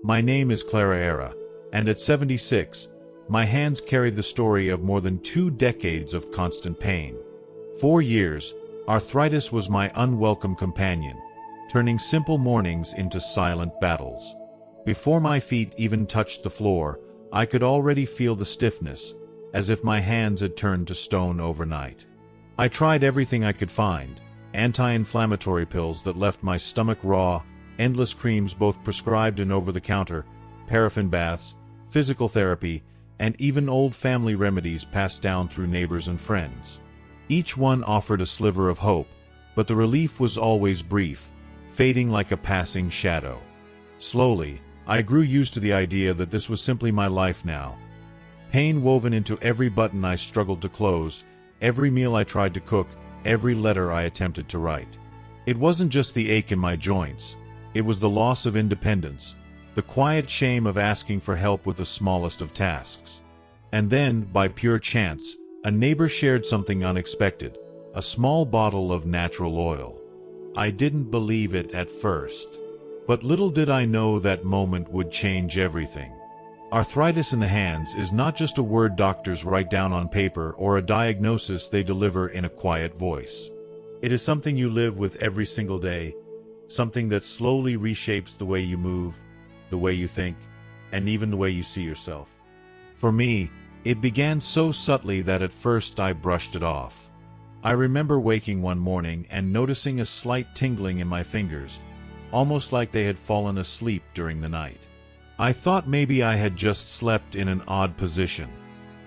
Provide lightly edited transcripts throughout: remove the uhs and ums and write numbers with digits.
My name is Clara, and at 76, my hands carry the story of more than 2 decades of constant pain. 4 years, arthritis was my unwelcome companion, turning simple mornings into silent battles. Before my feet even touched the floor, I could already feel the stiffness, as if my hands had turned to stone overnight. I tried everything I could find: anti-inflammatory pills that left my stomach raw, endless creams both prescribed and over-the-counter, paraffin baths, physical therapy, and even old family remedies passed down through neighbors and friends. Each one offered a sliver of hope, but the relief was always brief, fading like a passing shadow. Slowly, I grew used to the idea that this was simply my life now. Pain woven into every button I struggled to close, every meal I tried to cook, every letter I attempted to write. It wasn't just the ache in my joints, it was the loss of independence, the quiet shame of asking for help with the smallest of tasks. And then, by pure chance, a neighbor shared something unexpected: a small bottle of natural oil. I didn't believe it at first. But little did I know that moment would change everything. Arthritis in the hands is not just a word doctors write down on paper or a diagnosis they deliver in a quiet voice. It is something you live with every single day, something that slowly reshapes the way you move, the way you think, and even the way you see yourself. For me, it began so subtly that at first I brushed it off. I remember waking one morning and noticing a slight tingling in my fingers, almost like they had fallen asleep during the night. I thought maybe I had just slept in an odd position.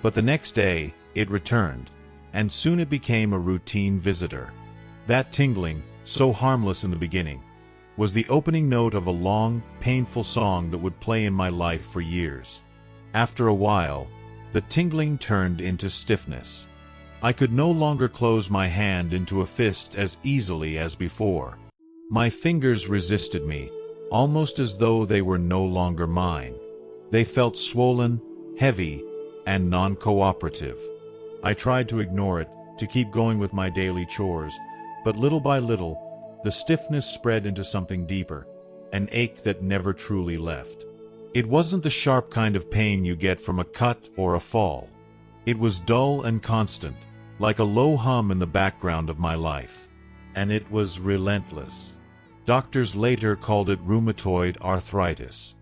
But the next day, it returned, and soon it became a routine visitor. That tingling, so harmless in the beginning, was the opening note of a long, painful song that would play in my life for years. After a while, the tingling turned into stiffness. I could no longer close my hand into a fist as easily as before. My fingers resisted me, almost as though they were no longer mine. They felt swollen, heavy, and non-cooperative. I tried to ignore it, to keep going with my daily chores, but little by little, the stiffness spread into something deeper, an ache that never truly left. It wasn't the sharp kind of pain you get from a cut or a fall. It was dull and constant, like a low hum in the background of my life. And it was relentless. Doctors later called it rheumatoid arthritis.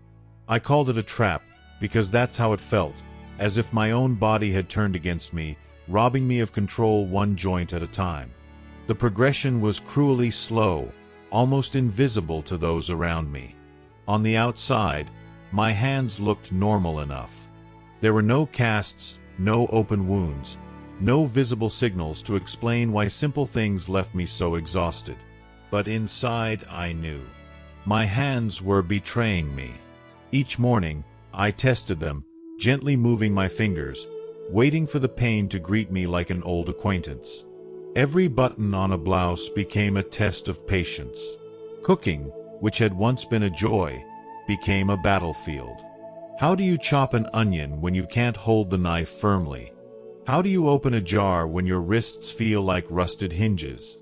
I called it a trap, because that's how it felt, as if my own body had turned against me, robbing me of control one joint at a time. The progression was cruelly slow, almost invisible to those around me. On the outside, my hands looked normal enough. There were no casts, no open wounds, no visible signals to explain why simple things left me so exhausted. But inside I knew. My hands were betraying me. Each morning, I tested them, gently moving my fingers, waiting for the pain to greet me like an old acquaintance. Every button on a blouse became a test of patience. Cooking, which had once been a joy, became a battlefield. How do you chop an onion when you can't hold the knife firmly? How do you open a jar when your wrists feel like rusted hinges?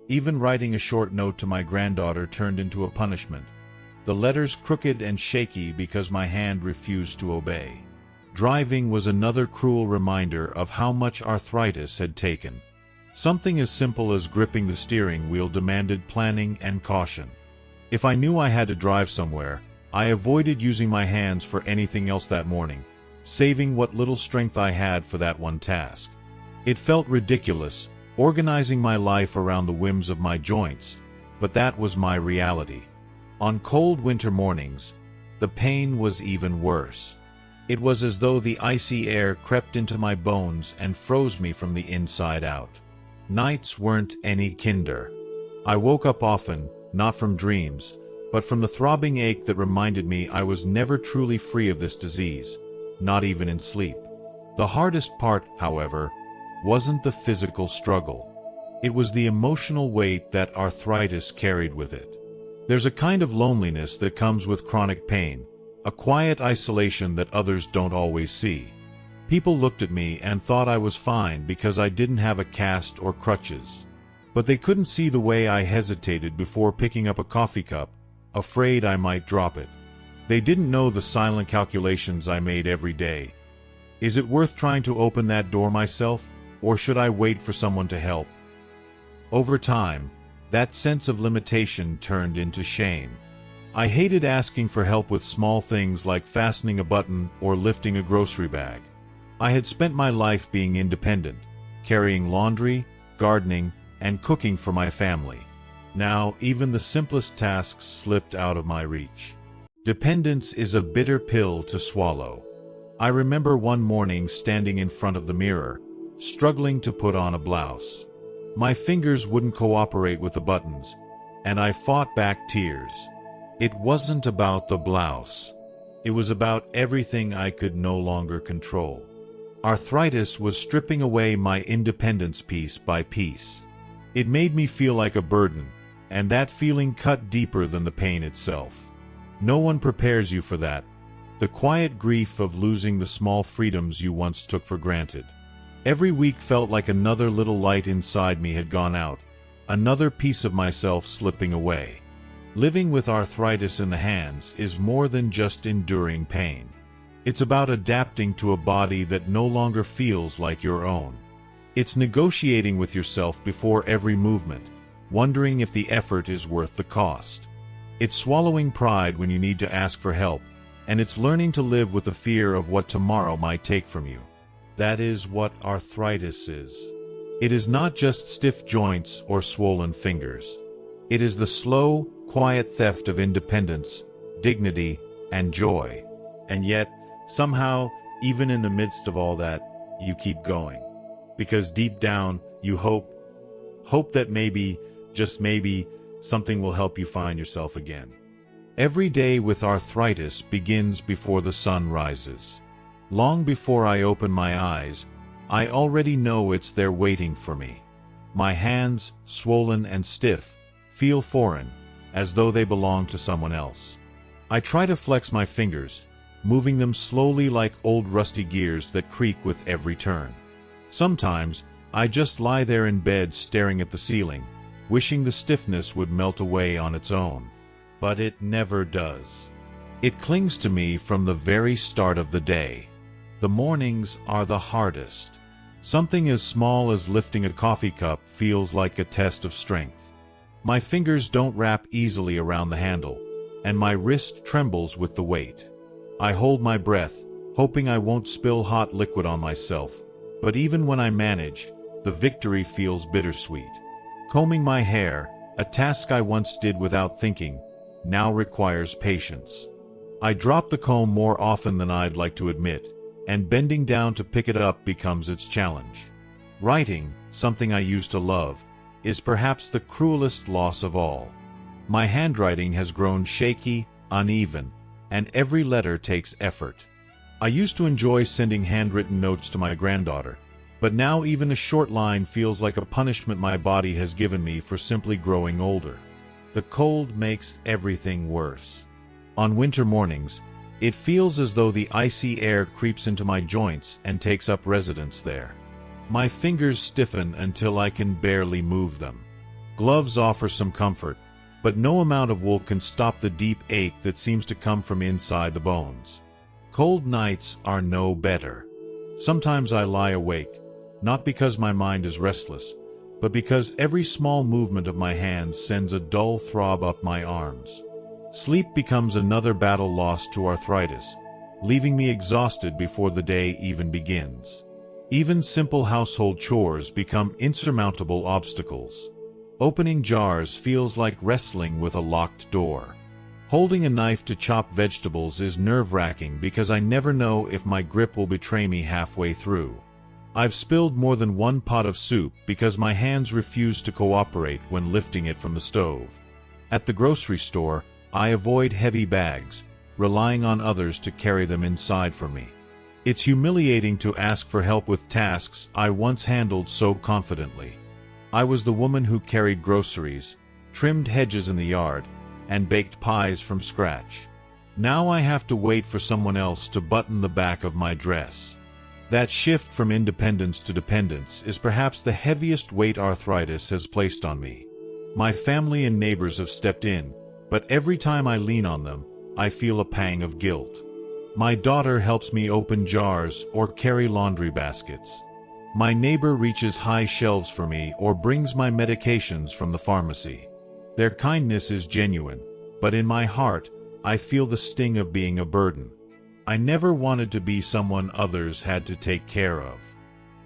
Even writing a short note to my granddaughter turned into a punishment, the letters crooked and shaky because my hand refused to obey. Driving was another cruel reminder of how much arthritis had taken. Something as simple as gripping the steering wheel demanded planning and caution. If I knew I had to drive somewhere, I avoided using my hands for anything else that morning, saving what little strength I had for that one task. It felt ridiculous, organizing my life around the whims of my joints, but that was my reality. On cold winter mornings, the pain was even worse. It was as though the icy air crept into my bones and froze me from the inside out. Nights weren't any kinder. I woke up often, not from dreams, but from the throbbing ache that reminded me I was never truly free of this disease, not even in sleep. The hardest part, however, wasn't the physical struggle. It was the emotional weight that arthritis carried with it. There's a kind of loneliness that comes with chronic pain, a quiet isolation that others don't always see. People looked at me and thought I was fine because I didn't have a cast or crutches. But they couldn't see the way I hesitated before picking up a coffee cup, afraid I might drop it. They didn't know the silent calculations I made every day. Is it worth trying to open that door myself, or should I wait for someone to help? Over time, that sense of limitation turned into shame. I hated asking for help with small things like fastening a button or lifting a grocery bag. I had spent my life being independent, carrying laundry, gardening, and cooking for my family. Now, even the simplest tasks slipped out of my reach. Dependence is a bitter pill to swallow. I remember one morning standing in front of the mirror, struggling to put on a blouse. My fingers wouldn't cooperate with the buttons, and I fought back tears. It wasn't about the blouse. It was about everything I could no longer control. Arthritis was stripping away my independence piece by piece. It made me feel like a burden, and that feeling cut deeper than the pain itself. No one prepares you for that, the quiet grief of losing the small freedoms you once took for granted. Every week felt like another little light inside me had gone out, another piece of myself slipping away. Living with arthritis in the hands is more than just enduring pain. It's about adapting to a body that no longer feels like your own. It's negotiating with yourself before every movement, wondering if the effort is worth the cost. It's swallowing pride when you need to ask for help, and it's learning to live with the fear of what tomorrow might take from you. That is what arthritis is. It is not just stiff joints or swollen fingers. It is the slow, quiet theft of independence, dignity, and joy. And yet, somehow, even in the midst of all that, you keep going. Because deep down, you hope that maybe, just maybe, something will help you find yourself again. Every day with arthritis begins before the sun rises. Long before I open my eyes, I already know it's there waiting for me. My hands, swollen and stiff, feel foreign, as though they belong to someone else. I try to flex my fingers, moving them slowly like old rusty gears that creak with every turn. Sometimes, I just lie there in bed staring at the ceiling, wishing the stiffness would melt away on its own. But it never does. It clings to me from the very start of the day. The mornings are the hardest. Something as small as lifting a coffee cup feels like a test of strength. My fingers don't wrap easily around the handle, and my wrist trembles with the weight. I hold my breath, hoping I won't spill hot liquid on myself, but even when I manage, the victory feels bittersweet. Combing my hair, a task I once did without thinking, now requires patience. I drop the comb more often than I'd like to admit, and bending down to pick it up becomes its challenge. Writing, something I used to love, is perhaps the cruelest loss of all. My handwriting has grown shaky, uneven, and every letter takes effort. I used to enjoy sending handwritten notes to my granddaughter, but now even a short line feels like a punishment my body has given me for simply growing older. The cold makes everything worse. On winter mornings, it feels as though the icy air creeps into my joints and takes up residence there. My fingers stiffen until I can barely move them. Gloves offer some comfort, but no amount of wool can stop the deep ache that seems to come from inside the bones. Cold nights are no better. Sometimes I lie awake, not because my mind is restless, but because every small movement of my hands sends a dull throb up my arms. Sleep becomes another battle lost to arthritis, leaving me exhausted before the day even begins. Even simple household chores become insurmountable obstacles. Opening jars feels like wrestling with a locked door. Holding a knife to chop vegetables is nerve-wracking because I never know if my grip will betray me halfway through. I've spilled more than one pot of soup because my hands refuse to cooperate when lifting it from the stove. At the grocery store, I avoid heavy bags, relying on others to carry them inside for me. It's humiliating to ask for help with tasks I once handled so confidently. I was the woman who carried groceries, trimmed hedges in the yard, and baked pies from scratch. Now I have to wait for someone else to button the back of my dress. That shift from independence to dependence is perhaps the heaviest weight arthritis has placed on me. My family and neighbors have stepped in, but every time I lean on them, I feel a pang of guilt. My daughter helps me open jars or carry laundry baskets. My neighbor reaches high shelves for me or brings my medications from the pharmacy. Their kindness is genuine, but in my heart, I feel the sting of being a burden. I never wanted to be someone others had to take care of.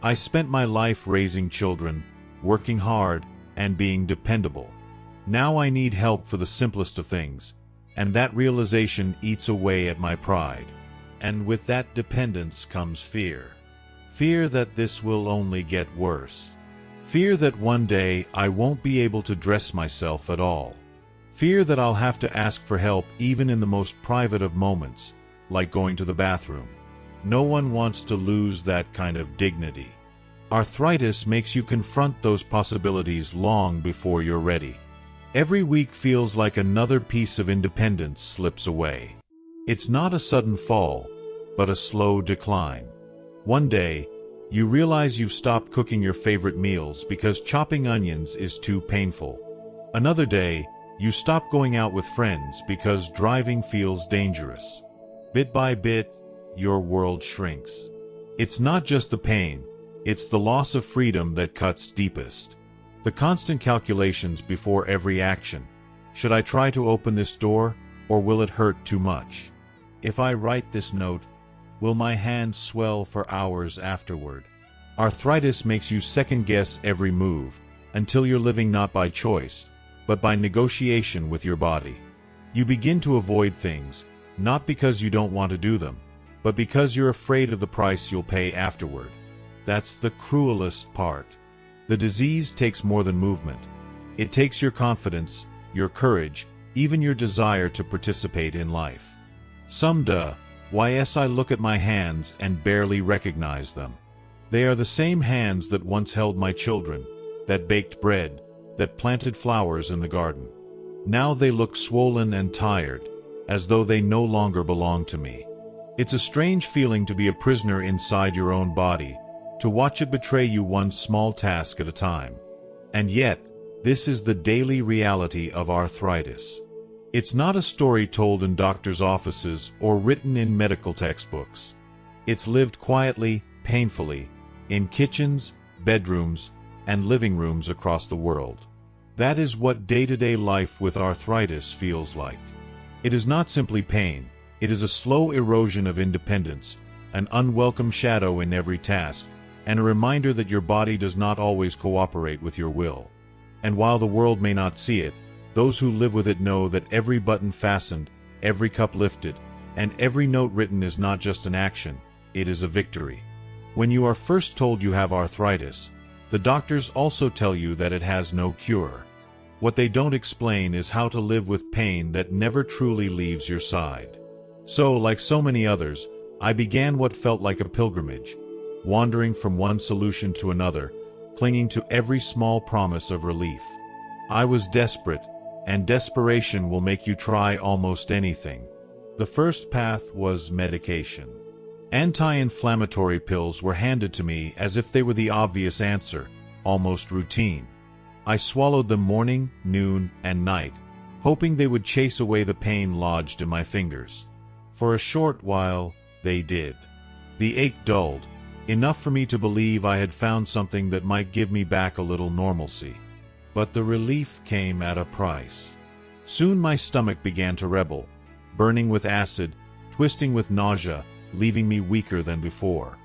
I spent my life raising children, working hard, and being dependable. Now I need help for the simplest of things, and that realization eats away at my pride. And with that dependence comes fear. Fear that this will only get worse. Fear that one day I won't be able to dress myself at all. Fear that I'll have to ask for help even in the most private of moments, like going to the bathroom. No one wants to lose that kind of dignity. Arthritis makes you confront those possibilities long before you're ready. Every week feels like another piece of independence slips away. It's not a sudden fall, but a slow decline. One day, you realize you've stopped cooking your favorite meals because chopping onions is too painful. Another day, you stop going out with friends because driving feels dangerous. Bit by bit, your world shrinks. It's not just the pain, it's the loss of freedom that cuts deepest. The constant calculations before every action. Should I try to open this door, or will it hurt too much? If I write this note, will my hand swell for hours afterward? Arthritis makes you second-guess every move, until you're living not by choice, but by negotiation with your body. You begin to avoid things, not because you don't want to do them, but because you're afraid of the price you'll pay afterward. That's the cruelest part. The disease takes more than movement. It takes your confidence, your courage, even your desire to participate in life. I look at my hands and barely recognize them. They are the same hands that once held my children, that baked bread, that planted flowers in the garden. Now they look swollen and tired, as though they no longer belong to me. It's a strange feeling to be a prisoner inside your own body, to watch it betray you one small task at a time. And yet, this is the daily reality of arthritis. It's not a story told in doctors' offices or written in medical textbooks. It's lived quietly, painfully, in kitchens, bedrooms, and living rooms across the world. That is what day-to-day life with arthritis feels like. It is not simply pain, it is a slow erosion of independence, an unwelcome shadow in every task, and a reminder that your body does not always cooperate with your will. And while the world may not see it, those who live with it know that every button fastened, every cup lifted, and every note written is not just an action, it is a victory. When you are first told you have arthritis, the doctors also tell you that it has no cure. What they don't explain is how to live with pain that never truly leaves your side. So, like so many others, I began what felt like a pilgrimage, wandering from one solution to another, clinging to every small promise of relief. I was desperate, and desperation will make you try almost anything. The first path was medication. Anti-inflammatory pills were handed to me as if they were the obvious answer, almost routine. I swallowed them morning, noon, and night, hoping they would chase away the pain lodged in my fingers. For a short while, they did. The ache dulled, enough for me to believe I had found something that might give me back a little normalcy. But the relief came at a price. Soon my stomach began to rebel, burning with acid, twisting with nausea, leaving me weaker than before.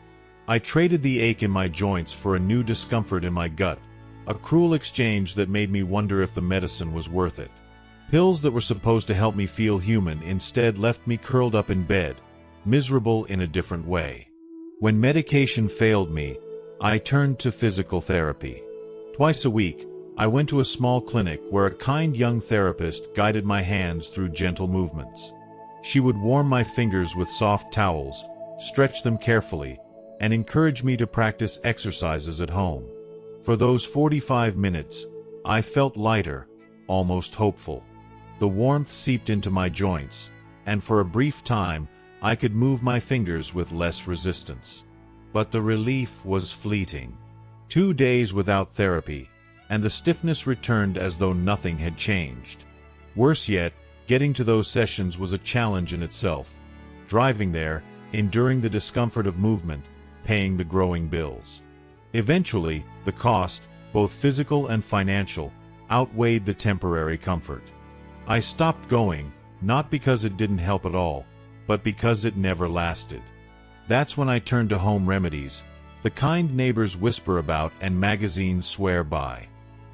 I traded the ache in my joints for a new discomfort in my gut, a cruel exchange that made me wonder if the medicine was worth it. Pills that were supposed to help me feel human instead left me curled up in bed, miserable in a different way. When medication failed me, I turned to physical therapy. Twice a week, I went to a small clinic where a kind young therapist guided my hands through gentle movements. She would warm my fingers with soft towels, stretch them carefully, and encourage me to practice exercises at home. For those 45 minutes, I felt lighter, almost hopeful. The warmth seeped into my joints, and for a brief time, I could move my fingers with less resistance. But the relief was fleeting. 2 days without therapy, and the stiffness returned as though nothing had changed. Worse yet, Getting to those sessions was a challenge in itself. Driving there, enduring the discomfort of movement, paying the growing bills. Eventually, the cost, both physical and financial, outweighed the temporary comfort. I stopped going, not because it didn't help at all, but because it never lasted. That's when I turned to home remedies, the kind neighbors whisper about and magazines swear by.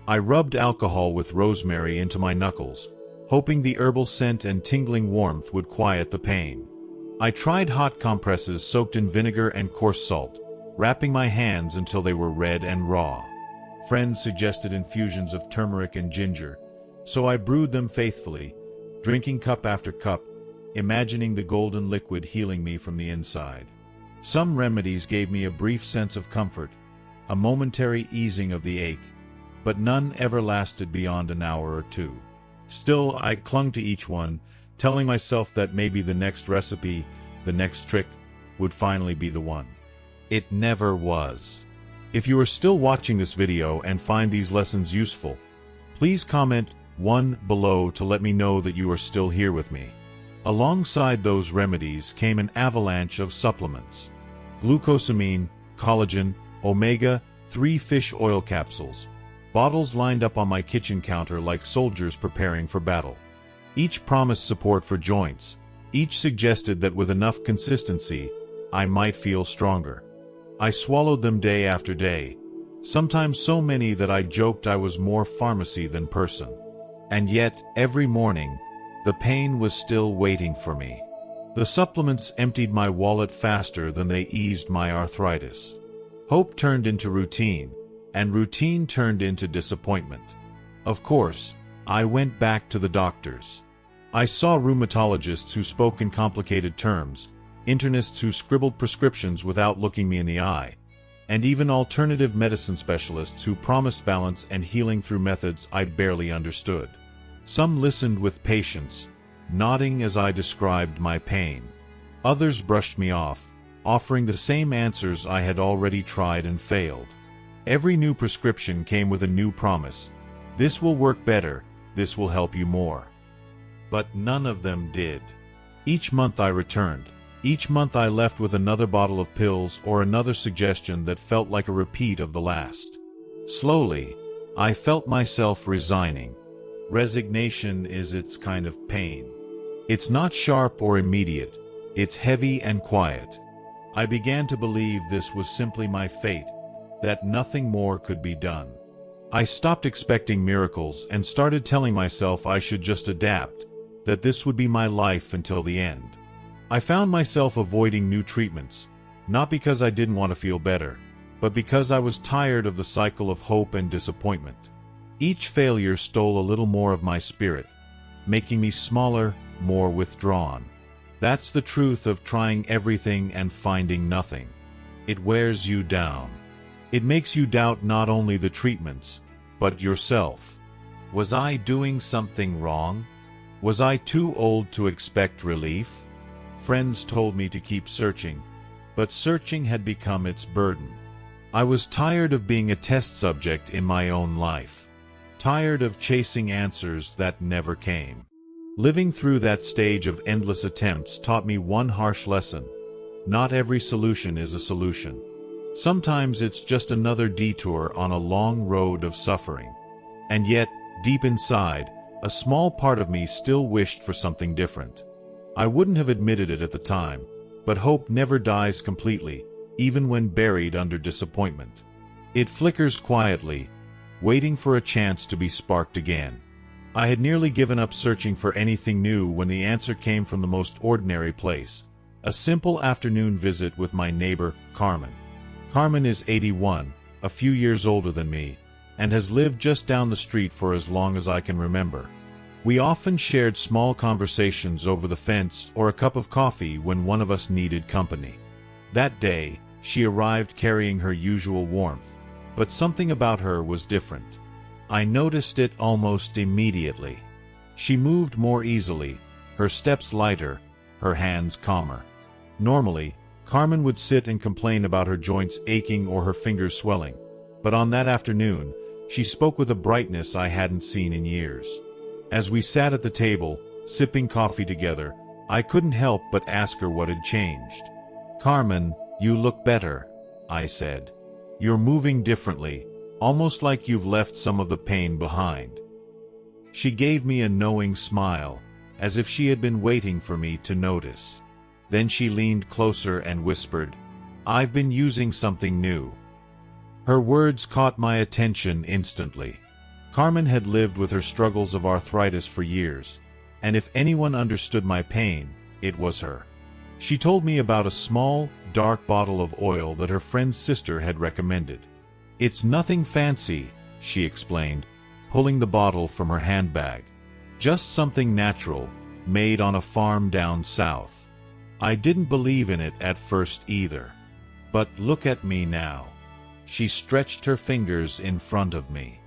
I rubbed alcohol with rosemary into my knuckles, hoping the herbal scent and tingling warmth would quiet the pain. I tried hot compresses soaked in vinegar and coarse salt, wrapping my hands until they were red and raw. Friends suggested infusions of turmeric and ginger, so I brewed them faithfully, drinking cup after cup, imagining the golden liquid healing me from the inside. Some remedies gave me a brief sense of comfort, a momentary easing of the ache, but none ever lasted beyond an hour or two. Still, I clung to each one, telling myself that maybe the next recipe, the next trick, would finally be the one. It never was. If you are still watching this video and find these lessons useful, please comment 1 below to let me know that you are still here with me. Alongside those remedies came an avalanche of supplements. Glucosamine, collagen, omega-3 fish oil capsules. Bottles lined up on my kitchen counter like soldiers preparing for battle. Each promised support for joints. Each suggested that with enough consistency, I might feel stronger. I swallowed them day after day, sometimes so many that I joked I was more pharmacy than person. And yet, every morning, the pain was still waiting for me. The supplements emptied my wallet faster than they eased my arthritis. Hope turned into routine, and routine turned into disappointment. Of course, I went back to the doctors. I saw rheumatologists who spoke in complicated terms, internists who scribbled prescriptions without looking me in the eye, and even alternative medicine specialists who promised balance and healing through methods I barely understood. Some listened with patience, nodding as I described my pain. Others brushed me off, offering the same answers I had already tried and failed. Every new prescription came with a new promise. This will work better, this will help you more. But none of them did. Each month I returned. Each month I left with another bottle of pills or another suggestion that felt like a repeat of the last. Slowly, I felt myself resigning. Resignation is its kind of pain. It's not sharp or immediate. It's heavy and quiet. I began to believe this was simply my fate, that nothing more could be done. I stopped expecting miracles and started telling myself I should just adapt, that this would be my life until the end. I found myself avoiding new treatments, not because I didn't want to feel better, but because I was tired of the cycle of hope and disappointment. Each failure stole a little more of my spirit, making me smaller, more withdrawn. That's the truth of trying everything and finding nothing. It wears you down. It makes you doubt not only the treatments, but yourself. Was I doing something wrong? Was I too old to expect relief? Friends told me to keep searching, but searching had become its burden. I was tired of being a test subject in my own life. Tired of chasing answers that never came. Living through that stage of endless attempts taught me one harsh lesson. Not every solution is a solution. Sometimes it's just another detour on a long road of suffering. And yet, deep inside, a small part of me still wished for something different. I wouldn't have admitted it at the time, but hope never dies completely, even when buried under disappointment. It flickers quietly, waiting for a chance to be sparked again. I had nearly given up searching for anything new when the answer came from the most ordinary place. A simple afternoon visit with my neighbor, Carmen. Carmen is 81, a few years older than me, and has lived just down the street for as long as I can remember. We often shared small conversations over the fence or a cup of coffee when one of us needed company. That day, she arrived carrying her usual warmth, but something about her was different. I noticed it almost immediately. She moved more easily, her steps lighter, her hands calmer. Normally, Carmen would sit and complain about her joints aching or her fingers swelling, but on that afternoon, she spoke with a brightness I hadn't seen in years. As we sat at the table, sipping coffee together, I couldn't help but ask her what had changed. "Carmen, you look better," I said. "You're moving differently, almost like you've left some of the pain behind." She gave me a knowing smile, as if she had been waiting for me to notice. Then she leaned closer and whispered, "I've been using something new." Her words caught my attention instantly. Carmen had lived with her struggles of arthritis for years, and if anyone understood my pain, it was her. She told me about a small, dark bottle of oil that her friend's sister had recommended. "It's nothing fancy," she explained, pulling the bottle from her handbag. "Just something natural, made on a farm down south." I didn't believe in it at first either. But look at me now. She stretched her fingers in front of me.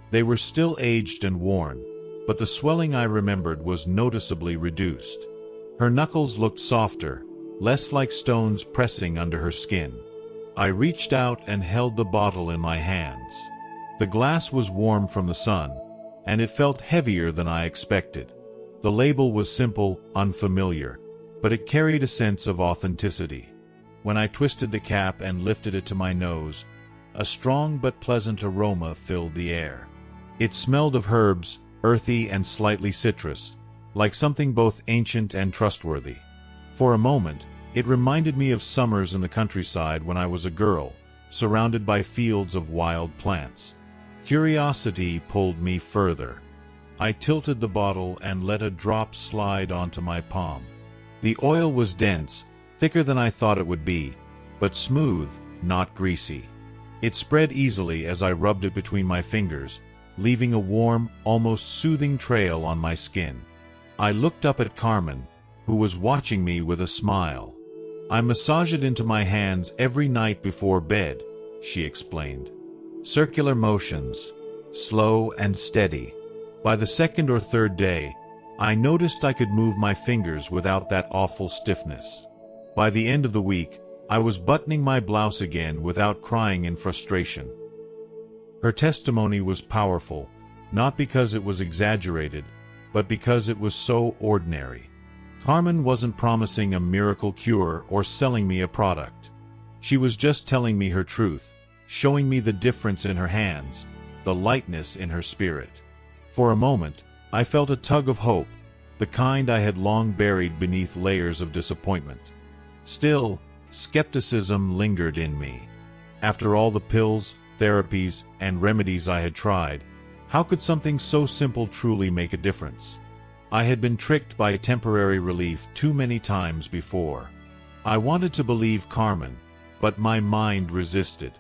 They were still aged and worn, but the swelling I remembered was noticeably reduced. Her knuckles looked softer, less like stones pressing under her skin. I reached out and held the bottle in my hands. The glass was warm from the sun, and it felt heavier than I expected. The label was simple, unfamiliar, but it carried a sense of authenticity. When I twisted the cap and lifted it to my nose, a strong but pleasant aroma filled the air. It smelled of herbs, earthy and slightly citrus, like something both ancient and trustworthy. For a moment, it reminded me of summers in the countryside when I was a girl, surrounded by fields of wild plants. Curiosity pulled me further. I tilted the bottle and let a drop slide onto my palm. The oil was dense, thicker than I thought it would be, but smooth, not greasy. It spread easily as I rubbed it between my fingers, leaving a warm, almost soothing trail on my skin. I looked up at Carmen, who was watching me with a smile. "I massage it into my hands every night before bed," she explained. "Circular motions, slow and steady." By the second or third day, I noticed I could move my fingers without that awful stiffness. By the end of the week, I was buttoning my blouse again without crying in frustration. Her testimony was powerful, not because it was exaggerated, but because it was so ordinary. Carmen wasn't promising a miracle cure or selling me a product. She was just telling me her truth, showing me the difference in her hands, the lightness in her spirit. For a moment, I felt a tug of hope, the kind I had long buried beneath layers of disappointment. Still, skepticism lingered in me. After all the pills, therapies, and remedies I had tried, how could something so simple truly make a difference? I had been tricked by temporary relief too many times before. I wanted to believe Carmen, but my mind resisted.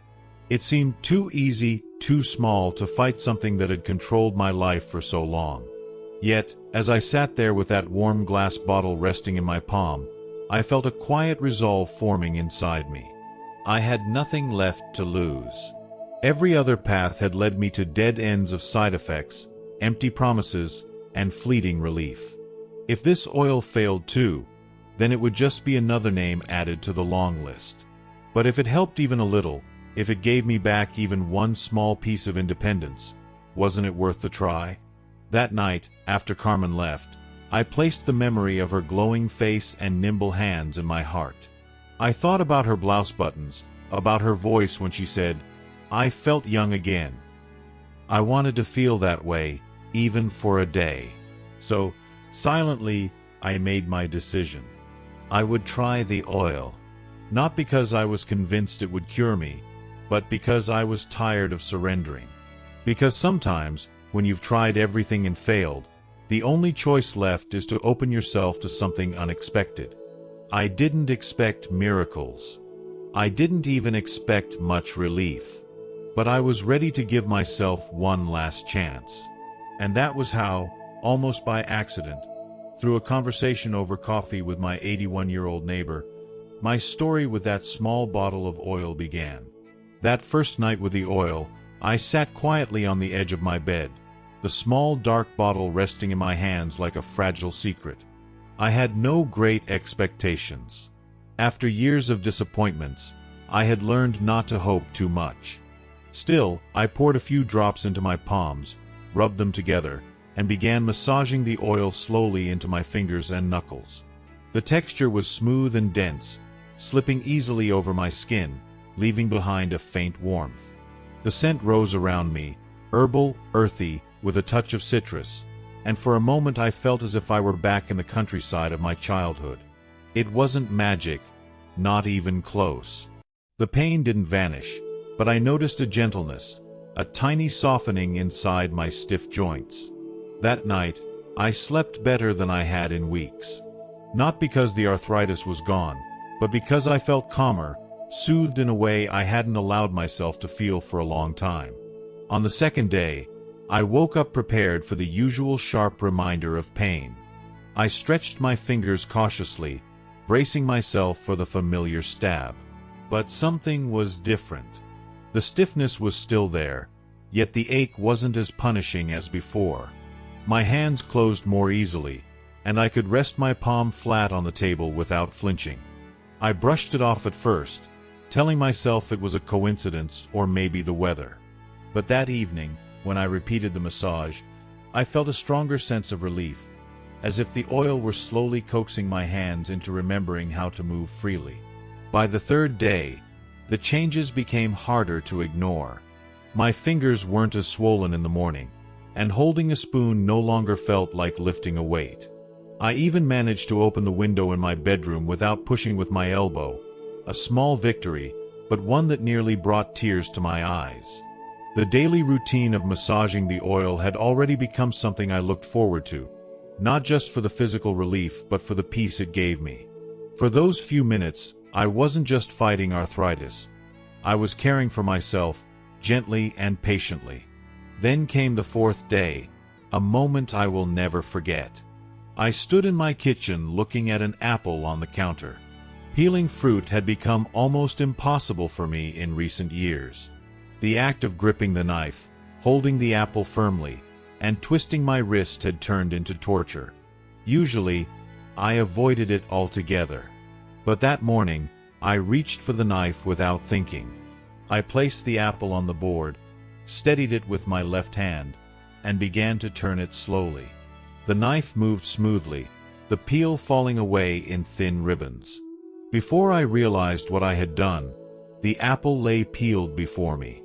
It seemed too easy, too small to fight something that had controlled my life for so long. Yet, as I sat there with that warm glass bottle resting in my palm, I felt a quiet resolve forming inside me. I had nothing left to lose. Every other path had led me to dead ends of side effects, empty promises, and fleeting relief. If this oil failed too, then it would just be another name added to the long list. But if it helped even a little, if it gave me back even one small piece of independence, wasn't it worth the try? That night, after Carmen left, I placed the memory of her glowing face and nimble hands in my heart. I thought about her blouse buttons, about her voice when she said, "I felt young again." I wanted to feel that way, even for a day. So, silently, I made my decision. I would try the oil. Not because I was convinced it would cure me, but because I was tired of surrendering. Because sometimes, when you've tried everything and failed, the only choice left is to open yourself to something unexpected. I didn't expect miracles. I didn't even expect much relief. But I was ready to give myself one last chance. And that was how, almost by accident, through a conversation over coffee with my 81-year-old neighbor, my story with that small bottle of oil began. That first night with the oil, I sat quietly on the edge of my bed, the small dark bottle resting in my hands like a fragile secret. I had no great expectations. After years of disappointments, I had learned not to hope too much. Still, I poured a few drops into my palms, rubbed them together, and began massaging the oil slowly into my fingers and knuckles. The texture was smooth and dense, slipping easily over my skin, leaving behind a faint warmth. The scent rose around me, herbal, earthy, with a touch of citrus, and for a moment I felt as if I were back in the countryside of my childhood. It wasn't magic, not even close. The pain didn't vanish, but I noticed a gentleness, a tiny softening inside my stiff joints. That night, I slept better than I had in weeks. Not because the arthritis was gone, but because I felt calmer, soothed in a way I hadn't allowed myself to feel for a long time. On the second day, I woke up prepared for the usual sharp reminder of pain. I stretched my fingers cautiously, bracing myself for the familiar stab. But something was different. The stiffness was still there, yet the ache wasn't as punishing as before. My hands closed more easily, and I could rest my palm flat on the table without flinching. I brushed it off at first, telling myself it was a coincidence or maybe the weather. But that evening, when I repeated the massage, I felt a stronger sense of relief, as if the oil were slowly coaxing my hands into remembering how to move freely. By the third day, the changes became harder to ignore. My fingers weren't as swollen in the morning, and holding a spoon no longer felt like lifting a weight. I even managed to open the window in my bedroom without pushing with my elbow, a small victory, but one that nearly brought tears to my eyes. The daily routine of massaging the oil had already become something I looked forward to, not just for the physical relief but for the peace it gave me. For those few minutes, I wasn't just fighting arthritis. I was caring for myself, gently and patiently. Then came the fourth day, a moment I will never forget. I stood in my kitchen looking at an apple on the counter. Peeling fruit had become almost impossible for me in recent years. The act of gripping the knife, holding the apple firmly, and twisting my wrist had turned into torture. Usually, I avoided it altogether. But that morning, I reached for the knife without thinking. I placed the apple on the board, steadied it with my left hand, and began to turn it slowly. The knife moved smoothly, the peel falling away in thin ribbons. Before I realized what I had done, the apple lay peeled before me.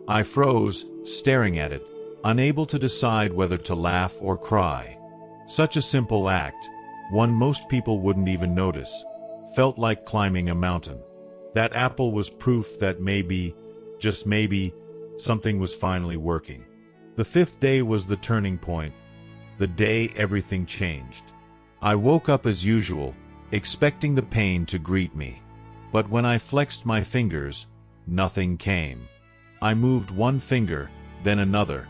I froze, staring at it, unable to decide whether to laugh or cry. Such a simple act, one most people wouldn't even notice, felt like climbing a mountain. That apple was proof that maybe, just maybe, something was finally working. The fifth day was the turning point, the day everything changed. I woke up as usual, expecting the pain to greet me. But when I flexed my fingers, nothing came. I moved one finger, then another,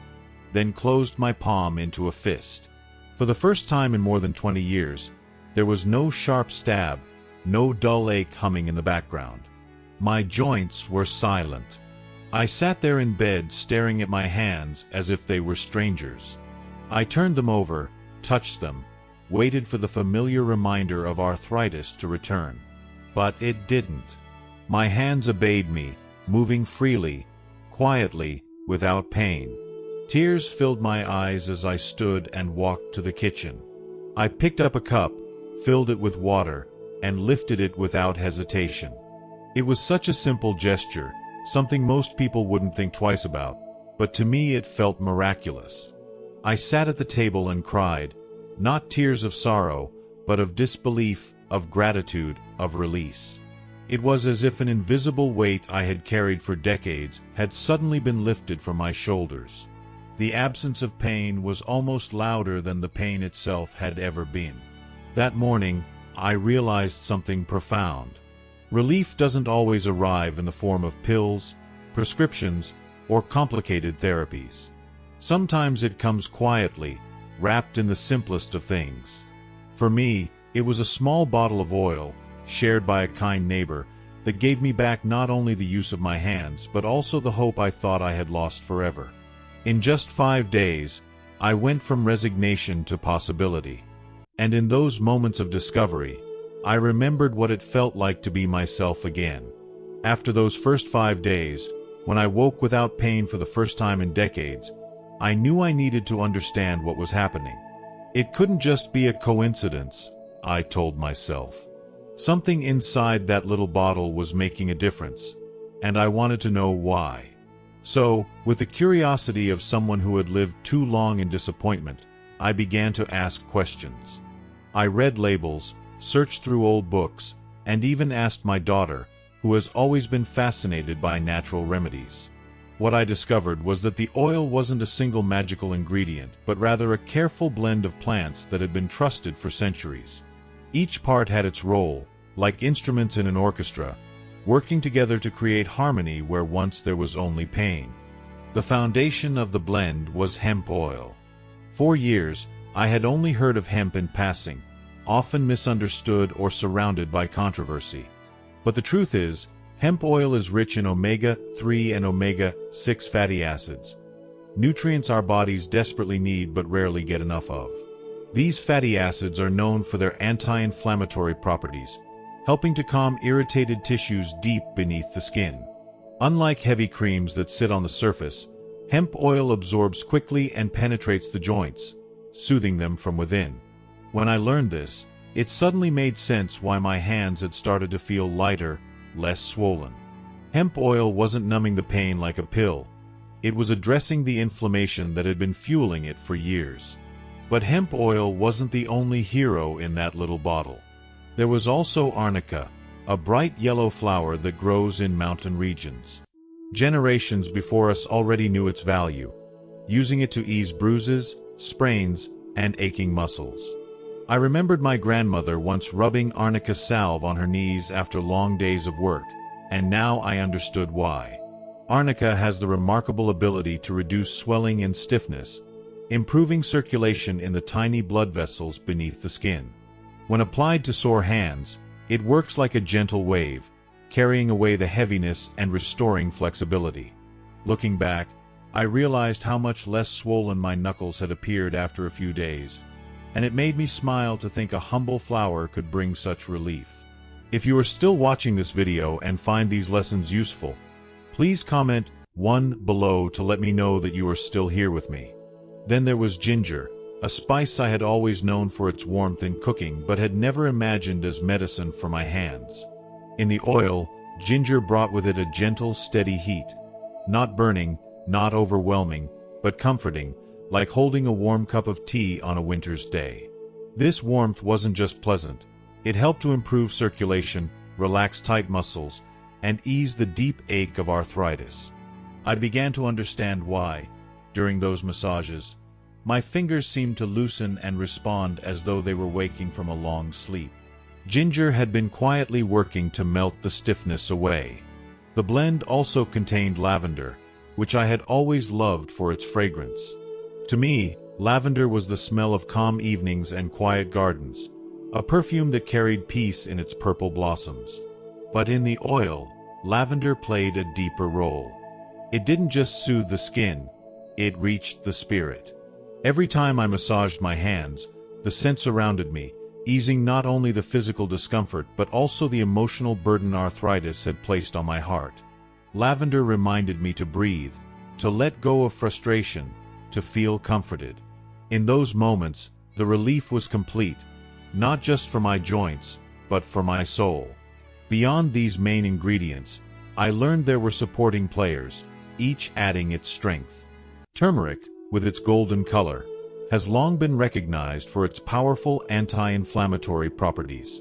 then closed my palm into a fist. For the first time in more than 20 years, there was no sharp stab, no dull ache humming in the background. My joints were silent. I sat there in bed staring at my hands as if they were strangers. I turned them over, touched them, waited for the familiar reminder of arthritis to return. But it didn't. My hands obeyed me, moving freely, quietly, without pain. Tears filled my eyes as I stood and walked to the kitchen. I picked up a cup, filled it with water, and lifted it without hesitation. It was such a simple gesture, something most people wouldn't think twice about, but to me it felt miraculous. I sat at the table and cried, not tears of sorrow, but of disbelief, of gratitude, of release. It was as if an invisible weight I had carried for decades had suddenly been lifted from my shoulders. The absence of pain was almost louder than the pain itself had ever been. That morning, I realized something profound. Relief doesn't always arrive in the form of pills, prescriptions, or complicated therapies. Sometimes it comes quietly, wrapped in the simplest of things. For me, it was a small bottle of oil, shared by a kind neighbor, that gave me back not only the use of my hands but also the hope I thought I had lost forever. In just 5 days, I went from resignation to possibility. And in those moments of discovery, I remembered what it felt like to be myself again. After those first 5 days, when I woke without pain for the first time in decades, I knew I needed to understand what was happening. It couldn't just be a coincidence, I told myself. Something inside that little bottle was making a difference, and I wanted to know why. So, with the curiosity of someone who had lived too long in disappointment, I began to ask questions. I read labels, searched through old books, and even asked my daughter, who has always been fascinated by natural remedies. What I discovered was that the oil wasn't a single magical ingredient, but rather a careful blend of plants that had been trusted for centuries. Each part had its role, like instruments in an orchestra, working together to create harmony where once there was only pain. The foundation of the blend was hemp oil. For years, I had only heard of hemp in passing, often misunderstood or surrounded by controversy. But the truth is, hemp oil is rich in omega-3 and omega-6 fatty acids, nutrients our bodies desperately need but rarely get enough of. These fatty acids are known for their anti-inflammatory properties, helping to calm irritated tissues deep beneath the skin. Unlike heavy creams that sit on the surface, hemp oil absorbs quickly and penetrates the joints, soothing them from within. When I learned this, it suddenly made sense why my hands had started to feel lighter, less swollen. Hemp oil wasn't numbing the pain like a pill. It was addressing the inflammation that had been fueling it for years. But hemp oil wasn't the only hero in that little bottle. There was also arnica, a bright yellow flower that grows in mountain regions. Generations before us already knew its value, using it to ease bruises, sprains, and aching muscles. I remembered my grandmother once rubbing arnica salve on her knees after long days of work, and now I understood why. Arnica has the remarkable ability to reduce swelling and stiffness, improving circulation in the tiny blood vessels beneath the skin. When applied to sore hands, it works like a gentle wave, carrying away the heaviness and restoring flexibility. Looking back, I realized how much less swollen my knuckles had appeared after a few days, and it made me smile to think a humble flower could bring such relief. If you are still watching this video and find these lessons useful, please comment 1 below to let me know that you are still here with me. Then there was ginger, a spice I had always known for its warmth in cooking but had never imagined as medicine for my hands. In the oil, ginger brought with it a gentle, steady heat. Not burning, not overwhelming, but comforting, like holding a warm cup of tea on a winter's day. This warmth wasn't just pleasant. It helped to improve circulation, relax tight muscles, and ease the deep ache of arthritis. I began to understand why, during those massages, my fingers seemed to loosen and respond as though they were waking from a long sleep. Ginger had been quietly working to melt the stiffness away. The blend also contained lavender, which I had always loved for its fragrance. To me, lavender was the smell of calm evenings and quiet gardens, a perfume that carried peace in its purple blossoms. But in the oil, lavender played a deeper role. It didn't just soothe the skin, it reached the spirit. Every time I massaged my hands, the scent surrounded me, easing not only the physical discomfort but also the emotional burden arthritis had placed on my heart. Lavender reminded me to breathe, to let go of frustration, to feel comforted. In those moments, the relief was complete, not just for my joints, but for my soul. Beyond these main ingredients, I learned there were supporting players, each adding its strength. Turmeric, with its golden color, has long been recognized for its powerful anti-inflammatory properties.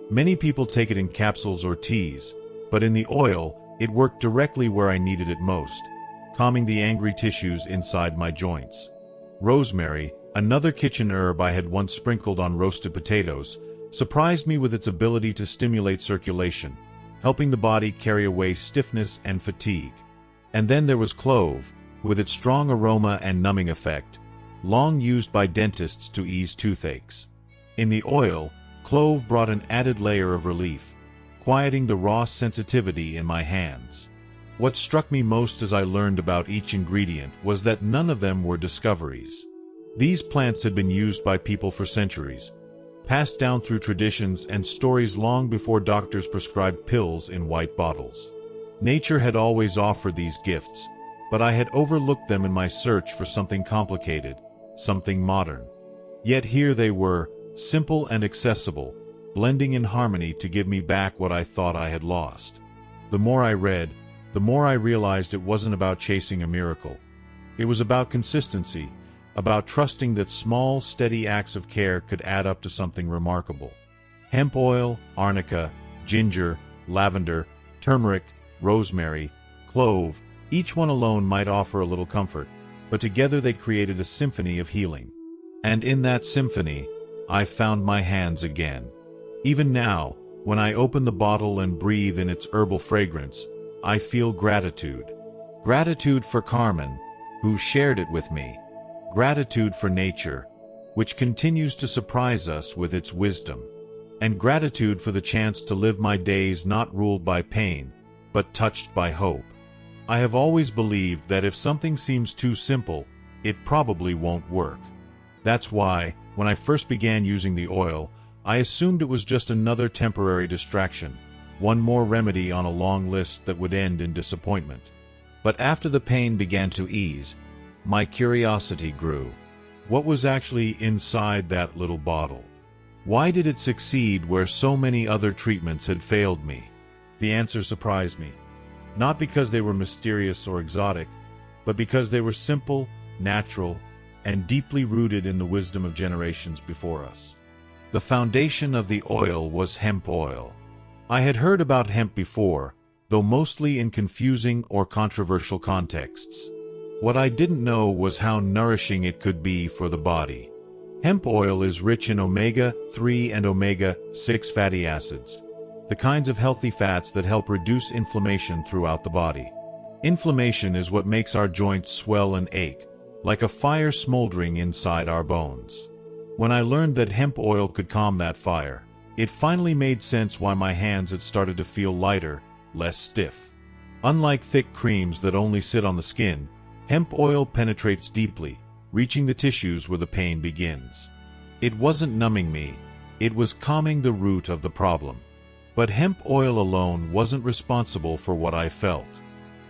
Many people take it in capsules or teas, but in the oil, it worked directly where I needed it most, calming the angry tissues inside my joints. Rosemary, another kitchen herb I had once sprinkled on roasted potatoes, surprised me with its ability to stimulate circulation, helping the body carry away stiffness and fatigue. And then there was clove, with its strong aroma and numbing effect, long used by dentists to ease toothaches. In the oil, clove brought an added layer of relief, quieting the raw sensitivity in my hands. What struck me most as I learned about each ingredient was that none of them were discoveries. These plants had been used by people for centuries, passed down through traditions and stories long before doctors prescribed pills in white bottles. Nature had always offered these gifts, but I had overlooked them in my search for something complicated, something modern. Yet here they were, simple and accessible, blending in harmony to give me back what I thought I had lost. The more I read, the more I realized it wasn't about chasing a miracle. It was about consistency, about trusting that small, steady acts of care could add up to something remarkable. Hemp oil, arnica, ginger, lavender, turmeric, rosemary, clove, each one alone might offer a little comfort, but together they created a symphony of healing. And in that symphony, I found my hands again. Even now, when I open the bottle and breathe in its herbal fragrance, I feel gratitude. Gratitude for Carmen, who shared it with me. Gratitude for nature, which continues to surprise us with its wisdom. And gratitude for the chance to live my days not ruled by pain, but touched by hope. I have always believed that if something seems too simple, it probably won't work. That's why, when I first began using the oil, I assumed it was just another temporary distraction, one more remedy on a long list that would end in disappointment. But after the pain began to ease, my curiosity grew. What was actually inside that little bottle? Why did it succeed where so many other treatments had failed me? The answer surprised me. Not because they were mysterious or exotic, but because they were simple, natural, and deeply rooted in the wisdom of generations before us. The foundation of the oil was hemp oil. I had heard about hemp before, though mostly in confusing or controversial contexts. What I didn't know was how nourishing it could be for the body. Hemp oil is rich in omega-3 and omega-6 fatty acids, the kinds of healthy fats that help reduce inflammation throughout the body. Inflammation is what makes our joints swell and ache, like a fire smoldering inside our bones. When I learned that hemp oil could calm that fire, it finally made sense why my hands had started to feel lighter, less stiff. Unlike thick creams that only sit on the skin, hemp oil penetrates deeply, reaching the tissues where the pain begins. It wasn't numbing me, it was calming the root of the problem. But hemp oil alone wasn't responsible for what I felt.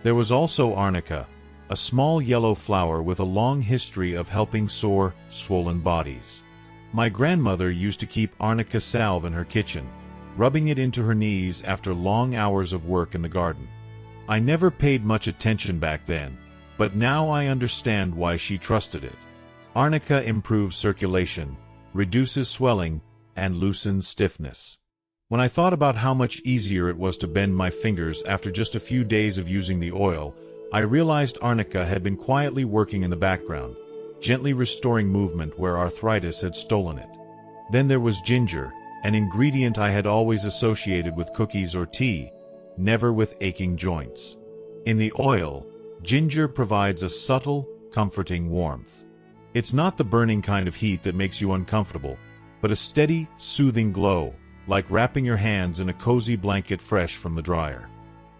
There was also arnica, a small yellow flower with a long history of helping sore, swollen bodies. My grandmother used to keep arnica salve in her kitchen, rubbing it into her knees after long hours of work in the garden. I never paid much attention back then, but now I understand why she trusted it. Arnica improves circulation, reduces swelling, and loosens stiffness. When I thought about how much easier it was to bend my fingers after just a few days of using the oil, I realized arnica had been quietly working in the background, gently restoring movement where arthritis had stolen it. Then there was ginger, an ingredient I had always associated with cookies or tea, never with aching joints. In the oil, ginger provides a subtle, comforting warmth. It's not the burning kind of heat that makes you uncomfortable, but a steady, soothing glow, like wrapping your hands in a cozy blanket fresh from the dryer.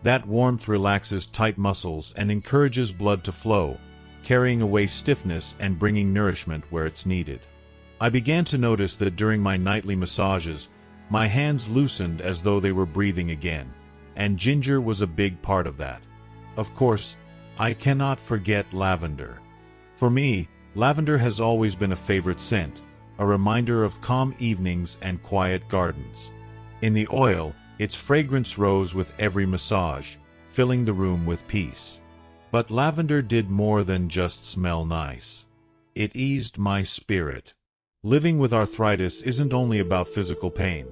That warmth relaxes tight muscles and encourages blood to flow, carrying away stiffness and bringing nourishment where it's needed. I began to notice that during my nightly massages, my hands loosened as though they were breathing again, and ginger was a big part of that. Of course, I cannot forget lavender. For me, lavender has always been a favorite scent, a reminder of calm evenings and quiet gardens. In the oil, its fragrance rose with every massage, filling the room with peace. But lavender did more than just smell nice. It eased my spirit. Living with arthritis isn't only about physical pain.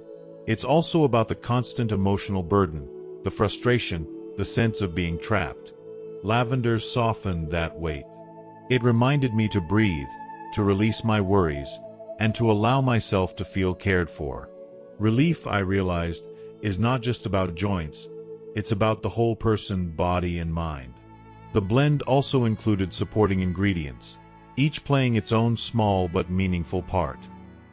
It's also about the constant emotional burden, the frustration, the sense of being trapped. Lavender softened that weight. It reminded me to breathe, to release my worries, and to allow myself to feel cared for. Relief, I realized, is not just about joints, it's about the whole person, body and mind. The blend also included supporting ingredients, each playing its own small but meaningful part.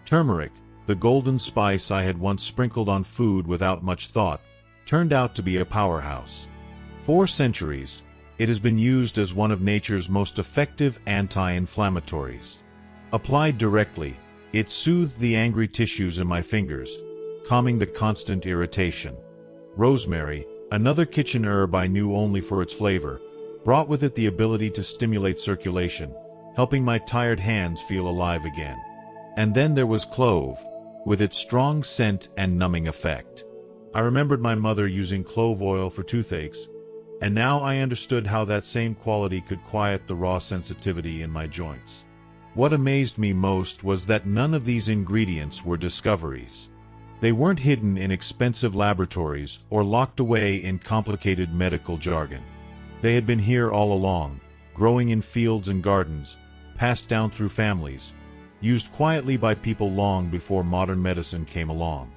Turmeric, the golden spice I had once sprinkled on food without much thought, turned out to be a powerhouse. For centuries, it has been used as one of nature's most effective anti-inflammatories. Applied directly, it soothed the angry tissues in my fingers, calming the constant irritation. Rosemary, another kitchen herb I knew only for its flavor, brought with it the ability to stimulate circulation, helping my tired hands feel alive again. And then there was clove, with its strong scent and numbing effect. I remembered my mother using clove oil for toothaches, and now I understood how that same quality could quiet the raw sensitivity in my joints. What amazed me most was that none of these ingredients were discoveries. They weren't hidden in expensive laboratories or locked away in complicated medical jargon. They had been here all along, growing in fields and gardens, passed down through families, used quietly by people long before modern medicine came along.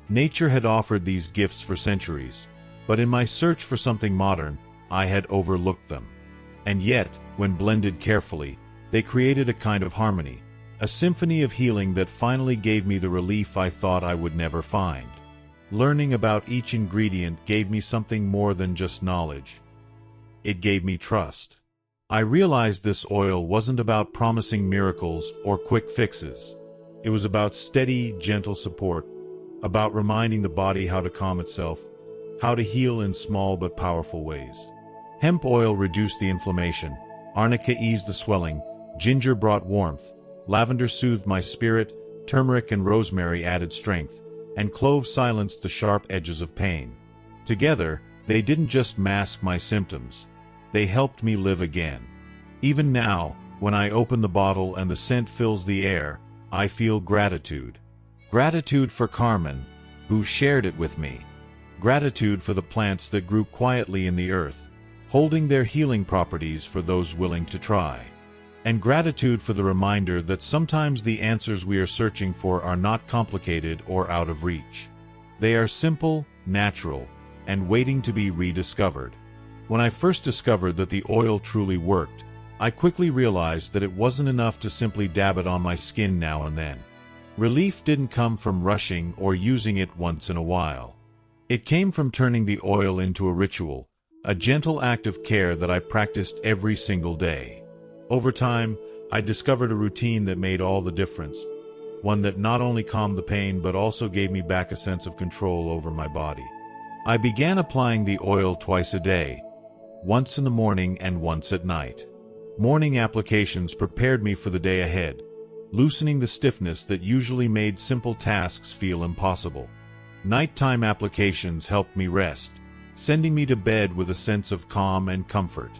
Nature had offered these gifts for centuries, but in my search for something modern, I had overlooked them. And yet, when blended carefully, they created a kind of harmony, a symphony of healing that finally gave me the relief I thought I would never find. Learning about each ingredient gave me something more than just knowledge. It gave me trust. I realized this oil wasn't about promising miracles or quick fixes. It was about steady, gentle support, about reminding the body how to calm itself, how to heal in small but powerful ways. Hemp oil reduced the inflammation, arnica eased the swelling, ginger brought warmth, lavender soothed my spirit, turmeric and rosemary added strength, and clove silenced the sharp edges of pain. Together, they didn't just mask my symptoms. They helped me live again. Even now, when I open the bottle and the scent fills the air, I feel gratitude. Gratitude for Carmen, who shared it with me. Gratitude for the plants that grew quietly in the earth, holding their healing properties for those willing to try. And gratitude for the reminder that sometimes the answers we are searching for are not complicated or out of reach. They are simple, natural, and waiting to be rediscovered. When I first discovered that the oil truly worked, I quickly realized that it wasn't enough to simply dab it on my skin now and then. Relief didn't come from rushing or using it once in a while. It came from turning the oil into a ritual, a gentle act of care that I practiced every single day. Over time, I discovered a routine that made all the difference, one that not only calmed the pain but also gave me back a sense of control over my body. I began applying the oil twice a day, once in the morning and once at night. Morning applications prepared me for the day ahead, loosening the stiffness that usually made simple tasks feel impossible. Nighttime applications helped me rest, sending me to bed with a sense of calm and comfort.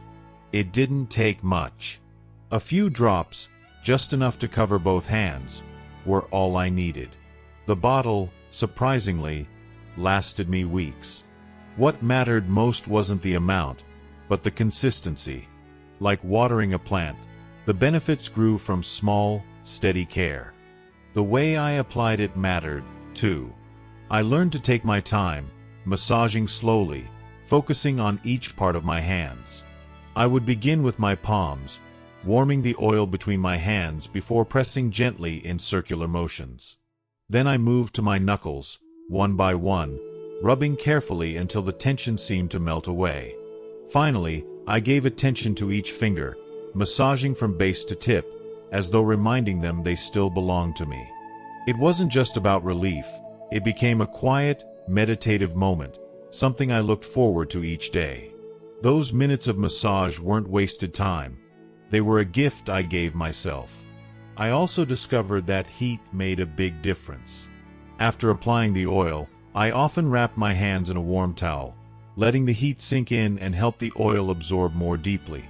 It didn't take much. A few drops, just enough to cover both hands, were all I needed. The bottle, surprisingly, lasted me weeks. What mattered most wasn't the amount, but the consistency. Like watering a plant, the benefits grew from small, steady care. The way I applied it mattered, too. I learned to take my time, massaging slowly, focusing on each part of my hands. I would begin with my palms, warming the oil between my hands before pressing gently in circular motions. Then I moved to my knuckles, one by one, rubbing carefully until the tension seemed to melt away. Finally, I gave attention to each finger, massaging from base to tip, as though reminding them they still belonged to me. It wasn't just about relief, it became a quiet, meditative moment, something I looked forward to each day. Those minutes of massage weren't wasted time. They were a gift I gave myself. I also discovered that heat made a big difference. After applying the oil, I often wrapped my hands in a warm towel, letting the heat sink in and help the oil absorb more deeply.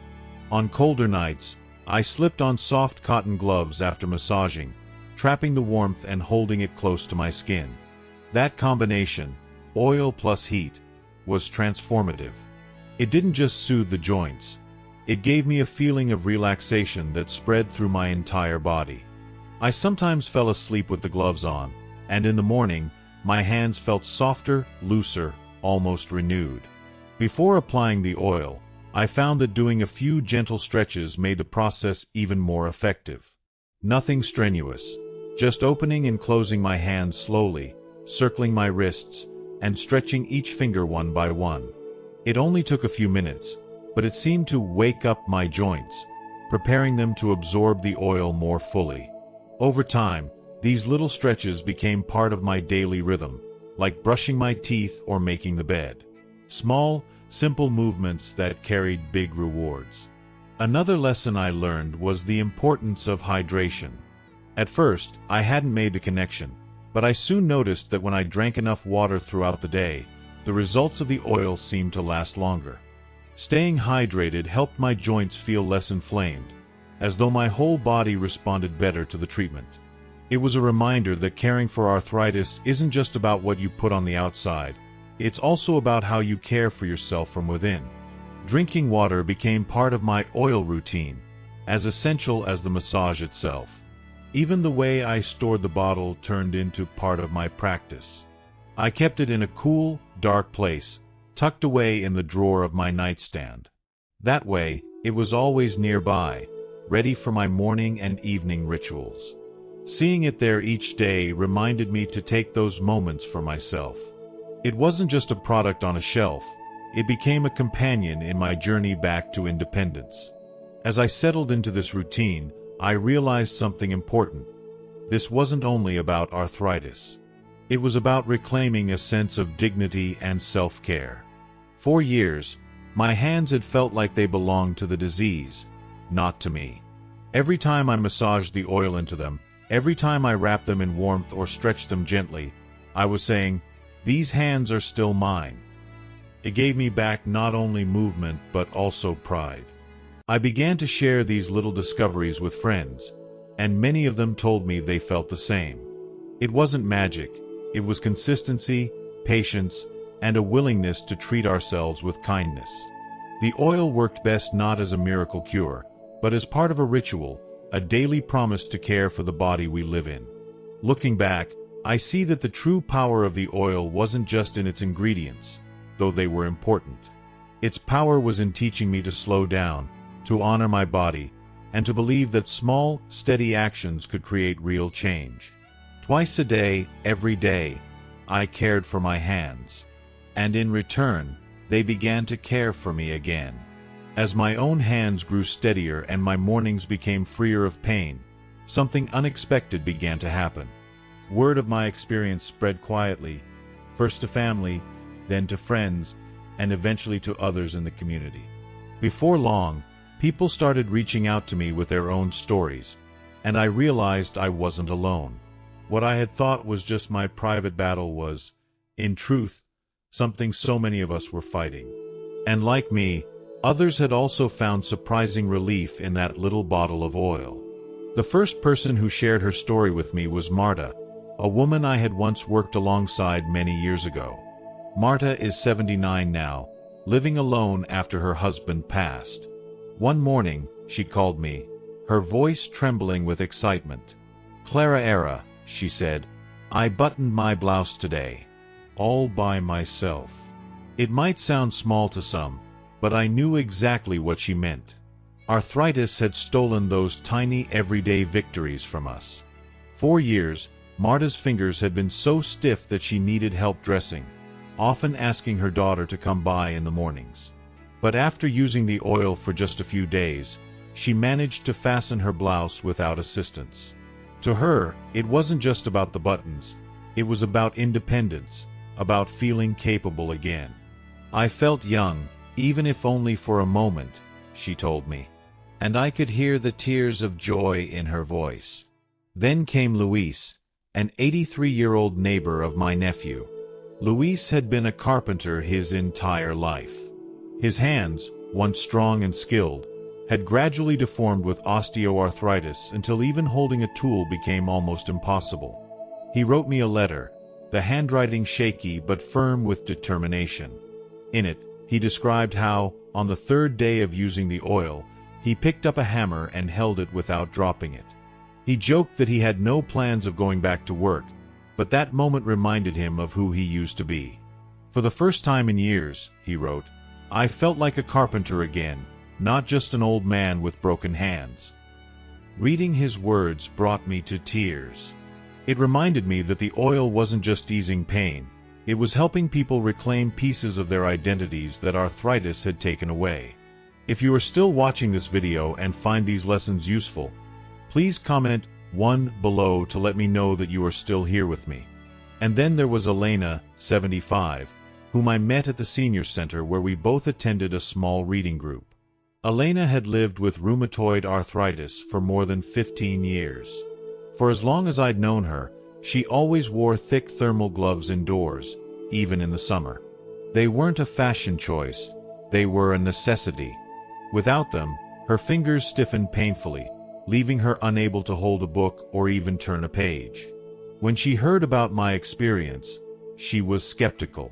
On colder nights, I slipped on soft cotton gloves after massaging, trapping the warmth and holding it close to my skin. That combination, oil plus heat, was transformative. It didn't just soothe the joints. It gave me a feeling of relaxation that spread through my entire body. I sometimes fell asleep with the gloves on, and in the morning, my hands felt softer, looser, almost renewed. Before applying the oil, I found that doing a few gentle stretches made the process even more effective. Nothing strenuous, just opening and closing my hands slowly, circling my wrists, and stretching each finger one by one. It only took a few minutes, but it seemed to wake up my joints, preparing them to absorb the oil more fully. Over time, these little stretches became part of my daily rhythm, like brushing my teeth or making the bed. Small, simple movements that carried big rewards. Another lesson I learned was the importance of hydration. At first, I hadn't made the connection, but I soon noticed that when I drank enough water throughout the day, the results of the oil seemed to last longer. Staying hydrated helped my joints feel less inflamed, as though my whole body responded better to the treatment. It was a reminder that caring for arthritis isn't just about what you put on the outside, it's also about how you care for yourself from within. Drinking water became part of my oil routine, as essential as the massage itself. Even the way I stored the bottle turned into part of my practice. I kept it in a cool, dark place, tucked away in the drawer of my nightstand. That way, it was always nearby, ready for my morning and evening rituals. Seeing it there each day reminded me to take those moments for myself. It wasn't just a product on a shelf, it became a companion in my journey back to independence. As I settled into this routine, I realized something important. This wasn't only about arthritis. It was about reclaiming a sense of dignity and self-care. For years, my hands had felt like they belonged to the disease, not to me. Every time I massaged the oil into them, every time I wrapped them in warmth or stretched them gently, I was saying, "These hands are still mine." It gave me back not only movement but also pride. I began to share these little discoveries with friends, and many of them told me they felt the same. It wasn't magic, it was consistency, patience, and a willingness to treat ourselves with kindness. The oil worked best not as a miracle cure, but as part of a ritual, a daily promise to care for the body we live in. Looking back, I see that the true power of the oil wasn't just in its ingredients, though they were important. Its power was in teaching me to slow down, to honor my body, and to believe that small, steady actions could create real change. Twice a day, every day, I cared for my hands. And in return, they began to care for me again. As my own hands grew steadier and my mornings became freer of pain, something unexpected began to happen. Word of my experience spread quietly, first to family, then to friends, and eventually to others in the community. Before long, people started reaching out to me with their own stories, and I realized I wasn't alone. What I had thought was just my private battle was, in truth, something so many of us were fighting. And like me, others had also found surprising relief in that little bottle of oil. The first person who shared her story with me was Marta, a woman I had once worked alongside many years ago. Marta is 79 now, living alone after her husband passed. One morning, she called me, her voice trembling with excitement. "Clara Era," she said, "I buttoned my blouse today. All by myself." It might sound small to some, but I knew exactly what she meant. Arthritis had stolen those tiny everyday victories from us. For years, Marta's fingers had been so stiff that she needed help dressing, often asking her daughter to come by in the mornings. But after using the oil for just a few days, she managed to fasten her blouse without assistance. To her, it wasn't just about the buttons, it was about independence, about feeling capable again. "I felt young, even if only for a moment," she told me, and I could hear the tears of joy in her voice. Then came Luis, an 83-year-old neighbor of my nephew. Luis had been a carpenter his entire life. His hands, once strong and skilled, had gradually deformed with osteoarthritis until even holding a tool became almost impossible. He wrote me a letter, the handwriting shaky but firm with determination. In it, he described how, on the third day of using the oil, he picked up a hammer and held it without dropping it. He joked that he had no plans of going back to work, but that moment reminded him of who he used to be. "For the first time in years," he wrote, "I felt like a carpenter again, not just an old man with broken hands." Reading his words brought me to tears. It reminded me that the oil wasn't just easing pain, it was helping people reclaim pieces of their identities that arthritis had taken away. If you are still watching this video and find these lessons useful, please comment 1 below to let me know that you are still here with me. And then there was Elena, 75, whom I met at the senior center where we both attended a small reading group. Elena had lived with rheumatoid arthritis for more than 15 years. For as long as I'd known her, she always wore thick thermal gloves indoors, even in the summer. They weren't a fashion choice, they were a necessity. Without them, her fingers stiffened painfully, leaving her unable to hold a book or even turn a page. When she heard about my experience, she was skeptical.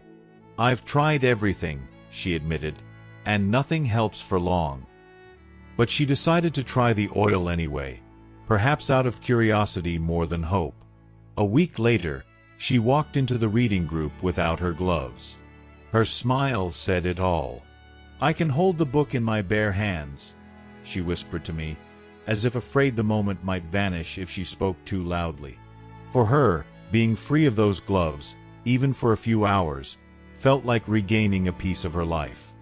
"I've tried everything," she admitted, "and nothing helps for long." But she decided to try the oil anyway, perhaps out of curiosity more than hope. A week later, she walked into the reading group without her gloves. Her smile said it all. "I can hold the book in my bare hands," she whispered to me, as if afraid the moment might vanish if she spoke too loudly. For her, being free of those gloves, even for a few hours, felt like regaining a piece of her life.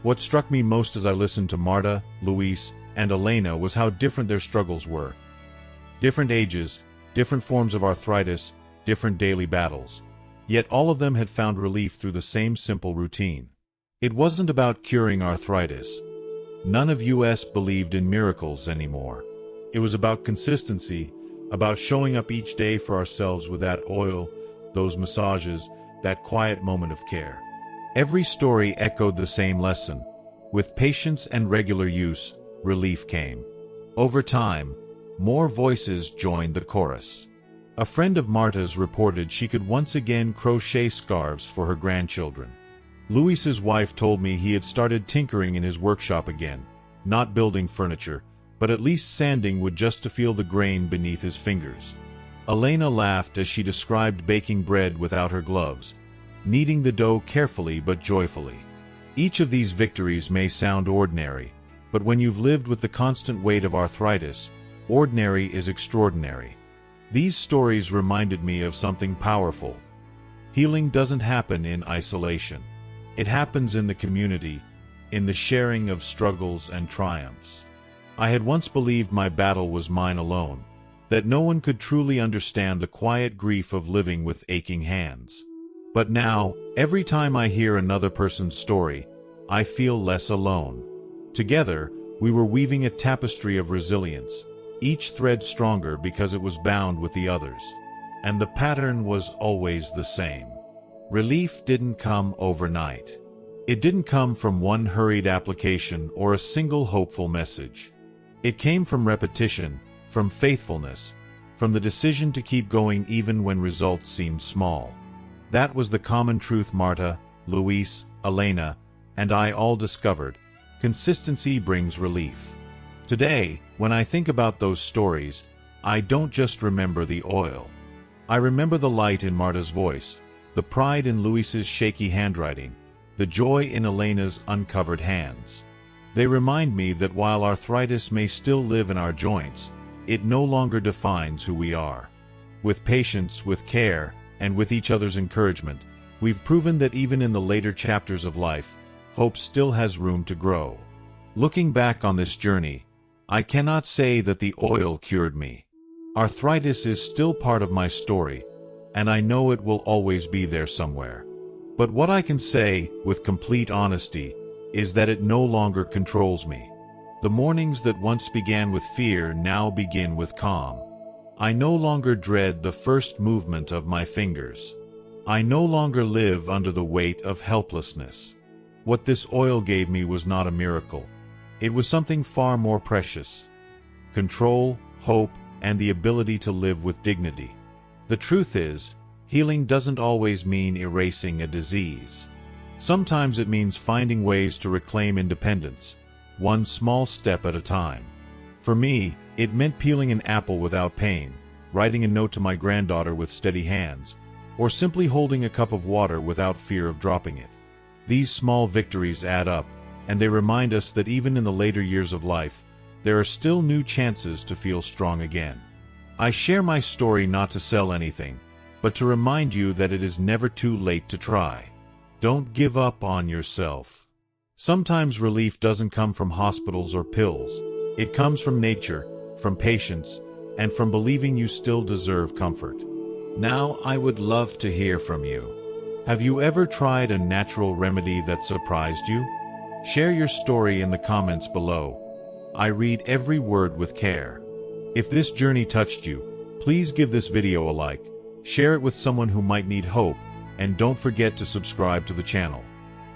What struck me most as I listened to Marta, Luis, and Elena was how different their struggles were. Different ages, different forms of arthritis, different daily battles. Yet all of them had found relief through the same simple routine. It wasn't about curing arthritis. None of us believed in miracles anymore. It was about consistency, about showing up each day for ourselves with that oil, those massages, that quiet moment of care. Every story echoed the same lesson. With patience and regular use, relief came. Over time, more voices joined the chorus. A friend of Marta's reported she could once again crochet scarves for her grandchildren. Luis's wife told me he had started tinkering in his workshop again, not building furniture, but at least sanding wood just to feel the grain beneath his fingers. Elena laughed as she described baking bread without her gloves, kneading the dough carefully but joyfully. Each of these victories may sound ordinary, but when you've lived with the constant weight of arthritis, ordinary is extraordinary. These stories reminded me of something powerful. Healing doesn't happen in isolation. It happens in the community, in the sharing of struggles and triumphs. I had once believed my battle was mine alone, that no one could truly understand the quiet grief of living with aching hands. But now, every time I hear another person's story, I feel less alone. Together, we were weaving a tapestry of resilience, each thread stronger because it was bound with the others. And the pattern was always the same. Relief didn't come overnight. It didn't come from one hurried application or a single hopeful message. It came from repetition, from faithfulness, from the decision to keep going even when results seemed small. That was the common truth Marta, Luis, Elena, and I all discovered. Consistency brings relief. Today, when I think about those stories, I don't just remember the oil. I remember the light in Marta's voice, the pride in Luis's shaky handwriting, the joy in Elena's uncovered hands. They remind me that while arthritis may still live in our joints, it no longer defines who we are. With patience, with care, and with each other's encouragement, we've proven that even in the later chapters of life, hope still has room to grow. Looking back on this journey, I cannot say that the oil cured me. Arthritis is still part of my story, and I know it will always be there somewhere. But what I can say, with complete honesty, is that it no longer controls me. The mornings that once began with fear now begin with calm. I no longer dread the first movement of my fingers. I no longer live under the weight of helplessness. What this oil gave me was not a miracle. It was something far more precious. Control, hope, and the ability to live with dignity. The truth is, healing doesn't always mean erasing a disease. Sometimes it means finding ways to reclaim independence, one small step at a time. For me, it meant peeling an apple without pain, writing a note to my granddaughter with steady hands, or simply holding a cup of water without fear of dropping it. These small victories add up, and they remind us that even in the later years of life, there are still new chances to feel strong again. I share my story not to sell anything, but to remind you that it is never too late to try. Don't give up on yourself. Sometimes relief doesn't come from hospitals or pills. It comes from nature, from patience, and from believing you still deserve comfort. Now I would love to hear from you. Have you ever tried a natural remedy that surprised you? Share your story in the comments below. I read every word with care. If this journey touched you, please give this video a like, share it with someone who might need hope, and don't forget to subscribe to the channel.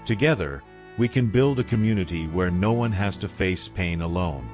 Together, we can build a community where no one has to face pain alone.